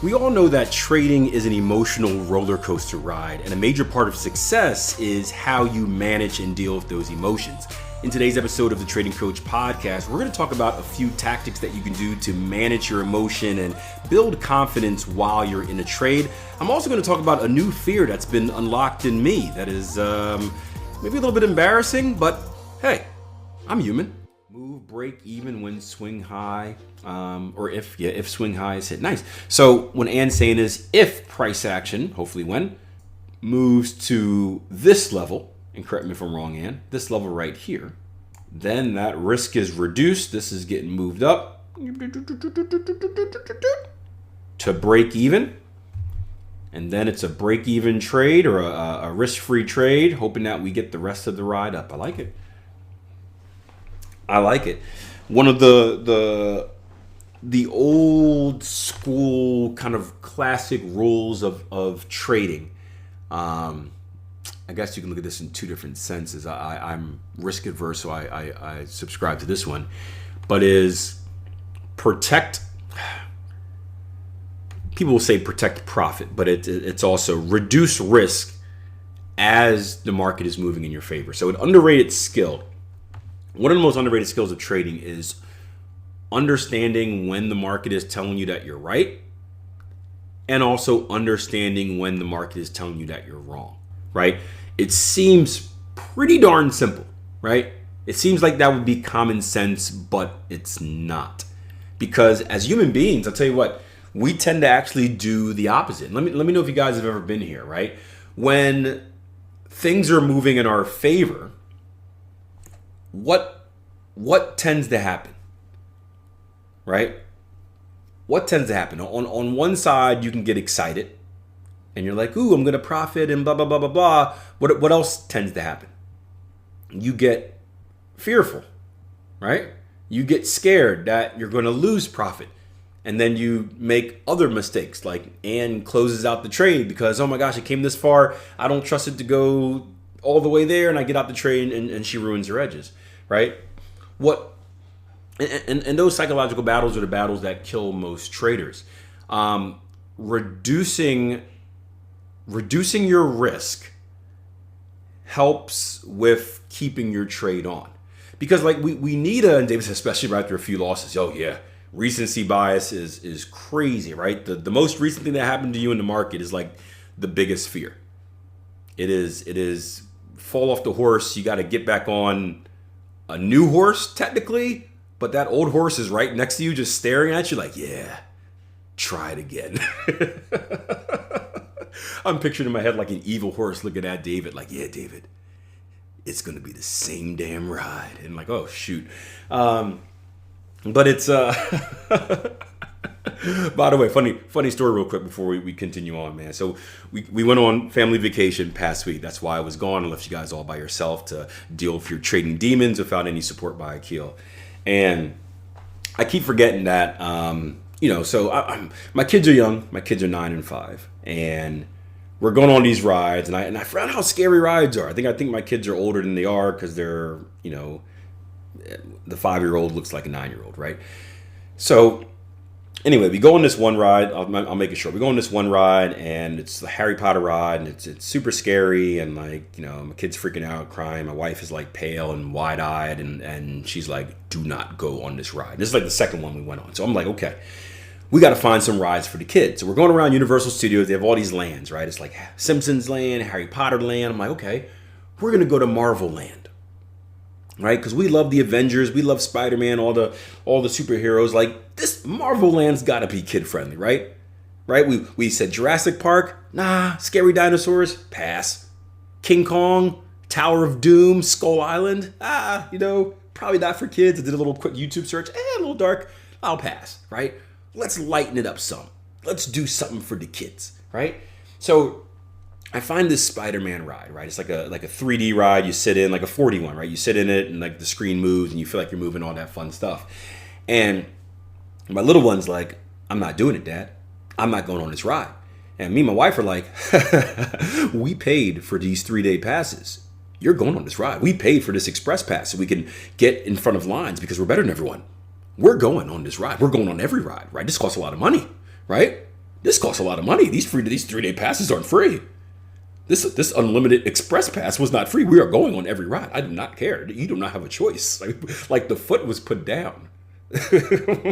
We all know that trading is an emotional roller coaster ride, and a major part of success is how you manage and deal with those emotions. In today's episode of the Trading Coach podcast, we're going to talk about a few tactics that you can do to manage your emotion and build confidence while you're in a trade. I'm also going to talk about a new fear that's been unlocked in me that is maybe a little bit embarrassing, but hey, I'm human. Move, break even when swing high, or if swing high is hit. Nice. So what Ann's saying is if price action, hopefully when, moves to this level, and correct me if I'm wrong, Ann, this level right here, then that risk is reduced. This is getting moved up to break even. And then it's a break even trade or a risk-free trade, hoping that we get the rest of the ride up. I like it. I like it. One of the old school kind of classic rules of trading. I guess you can look at this in two different senses. I'm risk adverse, so I subscribe to this one. But is protect. People will say protect profit, but it's also reduce risk as the market is moving in your favor. So an underrated skill. One of the most underrated skills of trading is understanding when the market is telling you that you're right and also understanding when the market is telling you that you're wrong, right? It seems pretty darn simple, right? It seems like that would be common sense, but it's not. Because as human beings, I'll tell you what, we tend to actually do the opposite. Let me know if you guys have ever been here, right? When things are moving in our favor, what tends to happen, right? What tends to happen? On one side, you can get excited and you're like, ooh, I'm going to profit and blah, blah, blah, blah, blah. What else tends to happen? You get fearful, right? You get scared that you're going to lose profit. And then you make other mistakes, like Ann closes out the trade because, oh my gosh, it came this far. I don't trust it to go all the way there. And I get out the trade and she ruins her edges, right? And those psychological battles are the battles that kill most traders. Reducing your risk helps with keeping your trade on. Because like we need and David said, especially right after a few losses, oh yeah, recency bias is crazy, right? The most recent thing that happened to you in the market is like the biggest fear. It is fall off the horse. You got to get back on a new horse technically, but that old horse is right next to you just staring at you like, yeah, try it again. I'm picturing in my head like an evil horse looking at David like, yeah, David, it's going to be the same damn ride. And like, oh, shoot. But it's, by the way, funny story real quick before we continue on, man. So we went on family vacation past week. That's why I was gone. I left you guys all by yourself to deal with your trading demons without any support by Akil. And I keep forgetting that, so my kids are young. My kids are 9 and 5. And we're going on these rides. And I forgot how scary rides are. I think my kids are older than they are because they're, the 5-year-old looks like a 9-year-old, right? So anyway, we go on this one ride. I'll make it short. We go on this one ride, and it's the Harry Potter ride, and it's super scary, and like, my kid's freaking out, crying. My wife is like pale and wide-eyed, and she's like, do not go on this ride. This is like the second one we went on. So I'm like, okay, we got to find some rides for the kids. So we're going around Universal Studios. They have all these lands, right? It's like Simpsons Land, Harry Potter Land. I'm like, okay, we're going to go to Marvel Land. Right, because we love the Avengers, we love Spider-Man, all the superheroes. Like this Marvel Land's got to be kid friendly, right? Right? We said Jurassic Park, nah. Scary dinosaurs, pass. King Kong, Tower of Doom, Skull Island, probably not for kids. I did a little quick YouTube search, a little dark. I'll pass. Right? Let's lighten it up some. Let's do something for the kids. Right? So I find this Spider-Man ride, right? It's like a 3D ride. You sit in, like a 4D one, right? You sit in it and like the screen moves and you feel like you're moving, all that fun stuff. And my little one's like, I'm not doing it, Dad. I'm not going on this ride. And me and my wife are like, we paid for these 3-day passes. You're going on this ride. We paid for this express pass so we can get in front of lines because we're better than everyone. We're going on this ride. We're going on every ride, right? This costs a lot of money, right? this costs a lot of money. These 3-day passes aren't free. This unlimited express pass was not free. We are going on every ride. I do not care. You do not have a choice. Like the foot was put down.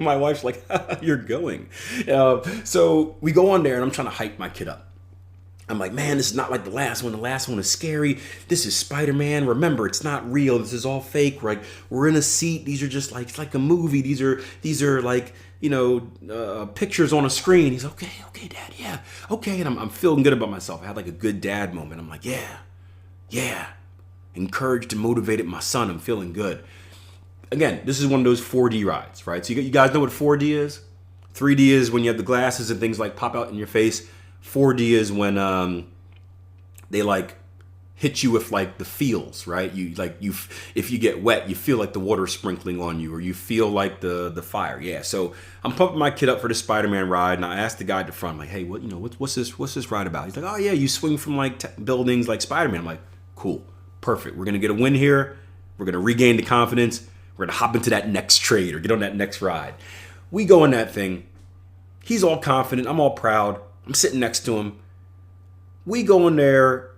My wife's like, you're going. So we go on there and I'm trying to hype my kid up. I'm like, man, this is not like the last one. The last one is scary. This is Spider-Man. Remember, it's not real. This is all fake. Like, we're in a seat. These are just like, it's like a movie. These are like, pictures on a screen. He's okay, Dad, yeah, okay. And I'm feeling good about myself. I had like a good dad moment. I'm like, yeah. Encouraged and motivated my son. I'm feeling good. Again, this is one of those 4D rides, right? So you guys know what 4D is? 3D is when you have the glasses and things like pop out in your face. 4D is when they like hit you with like the feels, right? If you get wet, you feel like the water sprinkling on you, or you feel like the fire. Yeah. So I'm pumping my kid up for the Spider-Man ride, and I asked the guy at the front, like, hey, what's this ride about? He's like, oh yeah, you swing from like buildings like Spider-Man. I'm like, cool, perfect. We're gonna get a win here. We're gonna regain the confidence. We're gonna hop into that next trade or get on that next ride. We go on that thing. He's all confident. I'm all proud. I'm sitting next to him. We go in there.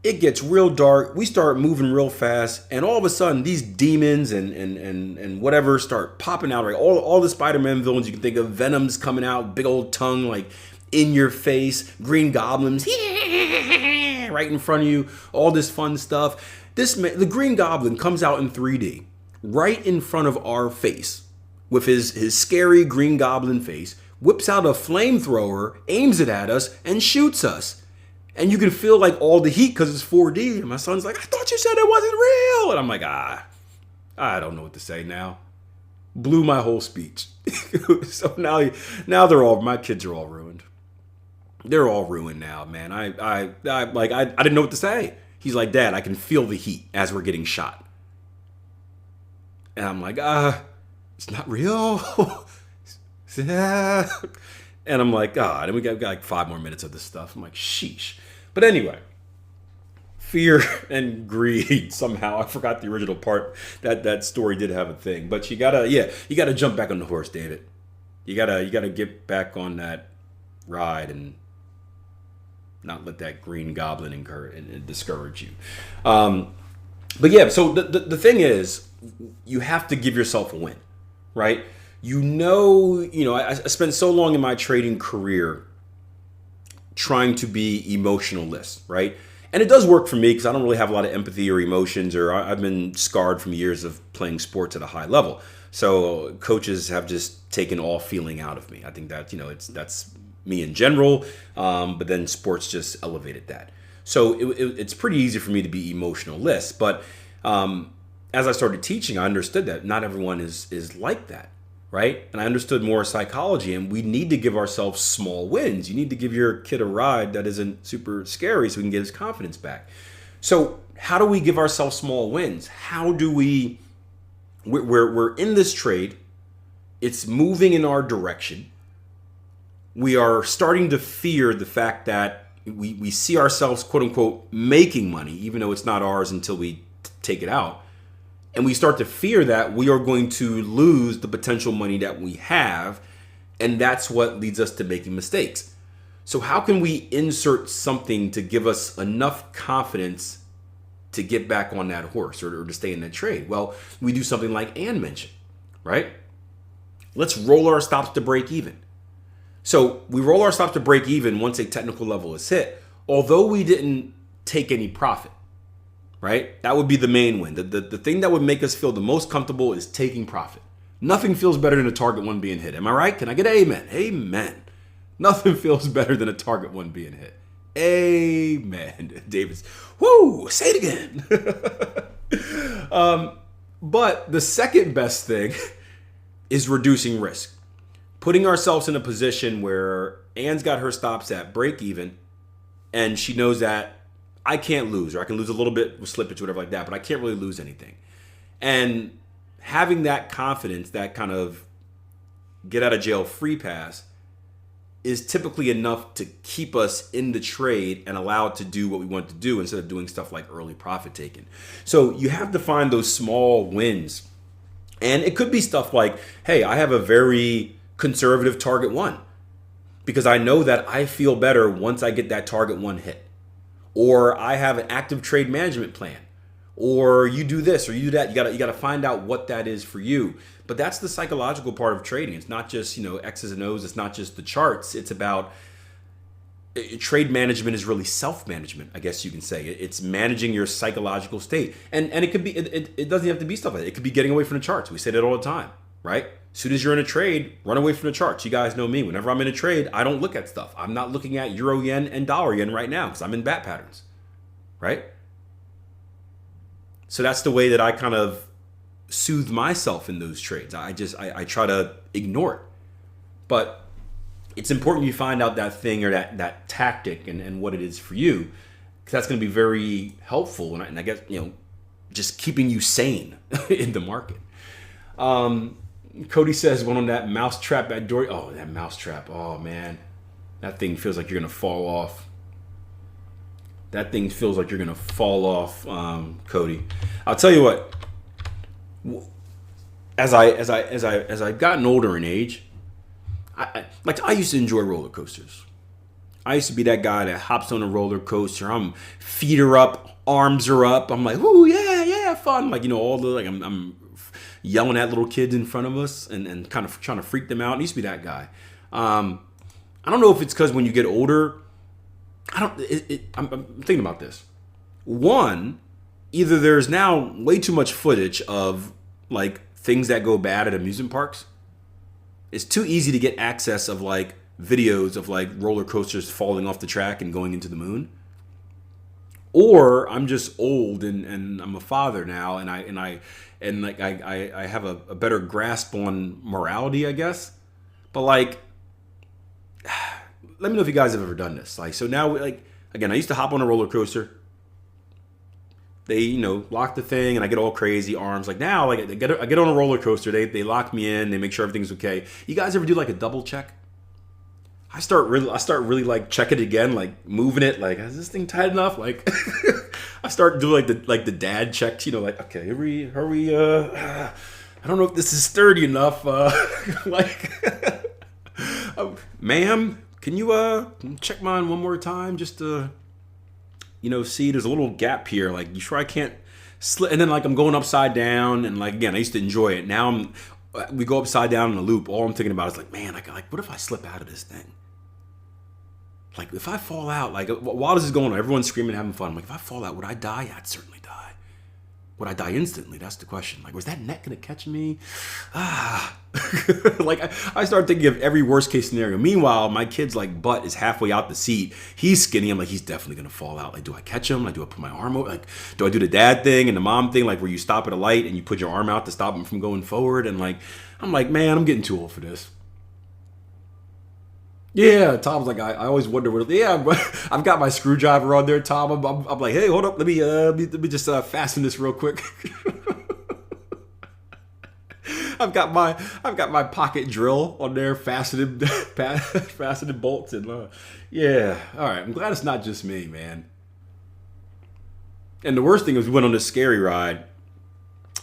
It gets real dark. We start moving real fast. And all of a sudden, these demons and whatever start popping out. Right? All the Spider-Man villains you can think of. Venom's coming out. Big old tongue like in your face. Green Goblins right in front of you. All this fun stuff. The Green Goblin comes out in 3D. Right in front of our face. With his scary Green Goblin face. Whips out a flamethrower, aims it at us, and shoots us. And you can feel like all the heat because it's 4D. And my son's like, I thought you said it wasn't real. And I'm like, I don't know what to say now. Blew my whole speech. So now my kids are all ruined. They're all ruined now, man. I didn't know what to say. He's like, Dad, I can feel the heat as we're getting shot. And I'm like, it's not real. And I'm like, God, and we got like 5 more minutes of this stuff. I'm like, sheesh. But anyway, fear and greed. Somehow I forgot the original part that story did have a thing. But you gotta jump back on the horse, David. You gotta get back on that ride and not let that Green Goblin encourage and discourage you. But yeah, so the thing is, you have to give yourself a win, right? I spent so long in my trading career trying to be emotionless, right? And it does work for me because I don't really have a lot of empathy or emotions, or I've been scarred from years of playing sports at a high level. So coaches have just taken all feeling out of me. I think that, that's me in general, but then sports just elevated that. So it's pretty easy for me to be emotionless. But as I started teaching, I understood that not everyone is like that. Right? And I understood more psychology, and we need to give ourselves small wins. You need to give your kid a ride that isn't super scary so we can get his confidence back. So how do we give ourselves small wins? How do we're in this trade. It's moving in our direction. We are starting to fear the fact that we see ourselves, quote unquote, making money, even though it's not ours until we take it out. And we start to fear that we are going to lose the potential money that we have. And that's what leads us to making mistakes. So how can we insert something to give us enough confidence to get back on that horse or to stay in that trade? Well, we do something like Ann mentioned, right? Let's roll our stops to break even. So we roll our stops to break even once a technical level is hit, although we didn't take any profit. Right? That would be the main win. The thing that would make us feel the most comfortable is taking profit. Nothing feels better than a target one being hit. Am I right? Can I get an amen? Amen. Nothing feels better than a target one being hit. Amen. David's, whoo, say it again. But the second best thing is reducing risk. Putting ourselves in a position where Ann's got her stops at break even, and she knows that I can't lose, or I can lose a little bit with slippage, whatever like that, but I can't really lose anything. And having that confidence, that kind of get out of jail free pass, is typically enough to keep us in the trade and allow it to do what we want to do instead of doing stuff like early profit taking. So you have to find those small wins. And it could be stuff like, hey, I have a very conservative target one. because I know that I feel better once I get that target one hit. Or I have an active trade management plan. Or you do this or you do that. You gotta find out what that is for you. But that's the psychological part of trading. It's not just, X's and O's. It's not just the charts. It's about trade management is really self-management, I guess you can say. It's managing your psychological state. And it could be, it doesn't have to be stuff like that. It could be getting away from the charts. We say that all the time, right? As soon as you're in a trade, run away from the charts. You guys know me. Whenever I'm in a trade, I don't look at stuff. I'm not looking at euro yen and dollar yen right now because I'm in bat patterns, right? So that's the way that I kind of soothe myself in those trades. I try to ignore it. But it's important you find out that thing or that tactic and what it is for you, because that's going to be very helpful. And I guess, just keeping you sane in the market. Cody says, one on that mouse trap at Dory. Oh, that mouse trap. Oh, man. That thing feels like you're going to fall off. That thing feels like you're going to fall off, Cody. I'll tell you what. As I've gotten older in age, I used to enjoy roller coasters. I used to be that guy that hops on a roller coaster. I'm feet are up, arms are up. I'm like, ooh, yeah, fun. All the I'm yelling at little kids in front of us and kind of trying to freak them out. I used to be that guy. I don't know if it's because when you get older, I'm thinking about this. One, either there's now way too much footage of things that go bad at amusement parks. It's too easy to get access of videos of roller coasters falling off the track and going into the moon. Or I'm just old and I'm a father now and I have a better grasp on morality, I guess. But let me know if you guys have ever done this. So now again, I used to hop on a roller coaster. They, lock the thing and I get all crazy arms. Now, I get on a roller coaster. They lock me in. They make sure everything's okay. You guys ever do a double check? I start really checking it again, moving it. Is this thing tight enough? I start doing the dad checks. Okay, are we? I don't know if this is sturdy enough. Ma'am, can you check mine one more time just to. See, there's a little gap here. You sure I can't slip? And then I'm going upside down. And again, I used to enjoy it. Now we go upside down in a loop. All I'm thinking about is man, what if I slip out of this thing? If I fall out, while this is going on, everyone's screaming, having fun. If I fall out, would I die? Yeah, I'd certainly die. Would I die instantly? That's the question. Was that net going to catch me? I start thinking of every worst case scenario. Meanwhile, my kid's butt is halfway out the seat. He's skinny. I'm he's definitely going to fall out. Do I catch him? Do I put my arm over? Do I do the dad thing and the mom thing? Where you stop at a light and you put your arm out to stop him from going forward? And I'm man, I'm getting too old for this. Yeah, Tom's I always wonder what. Yeah, I've got my screwdriver on there, Tom. I'm hey, hold up, let me just fasten this real quick. I've got my pocket drill on there, fastening bolts and yeah. All right, I'm glad it's not just me, man. And the worst thing is we went on this scary ride.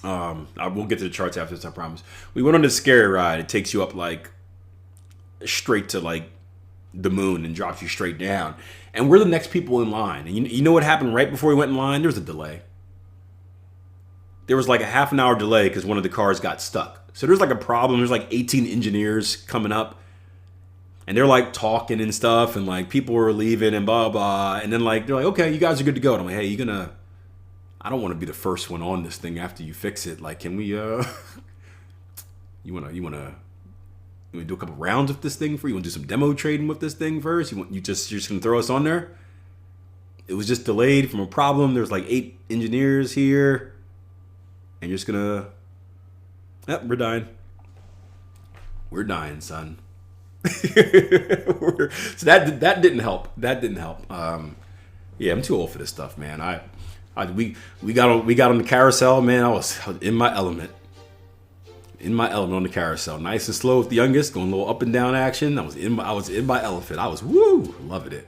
I will get to the charts after this, I promise. We went on this scary ride. It takes you up straight to the moon and drops you straight down. And we're the next people in line. And you know what happened right before we went in line? There was a delay. There was a half an hour delay because one of the cars got stuck. So there's a problem. There's 18 engineers coming up. And they're talking and stuff. And people were leaving and blah, blah. And then they're okay, you guys are good to go. And I'm hey, I don't want to be the first one on this thing after you fix it. Can we, you want to do a couple rounds with this thing for you? Want to do some demo trading with this thing first? You're just gonna throw us on there? It was just delayed from a problem. There's 8 engineers here, and you're just gonna. Yep, we're dying. We're dying, son. So that didn't help. That didn't help. Yeah, I'm too old for this stuff, man. We got on the carousel, man. I was in my element. In my element on the carousel, nice and slow with the youngest, going a little up and down action. I was in my elephant. I was loving it.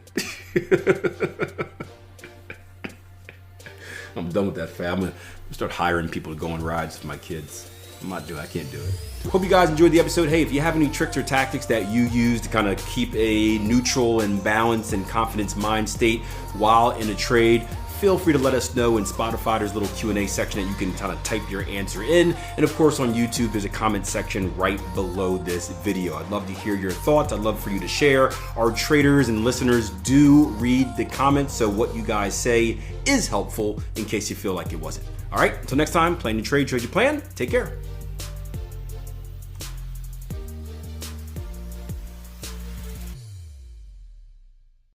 I'm done with that, fam. I'm gonna start hiring people to go on rides with my kids. I'm not doing it. I can't do it. Hope you guys enjoyed the episode. Hey, if you have any tricks or tactics that you use to kind of keep a neutral and balanced and confidence mind state while in a trade, feel free to let us know in Spotify. There's a little Q&A section that you can kind of type your answer in. And of course on YouTube, there's a comment section right below this video. I'd love to hear your thoughts. I'd love for you to share. Our traders and listeners do read the comments, so what you guys say is helpful in case you feel like it wasn't. All right, until next time, plan your trade, trade your plan. Take care.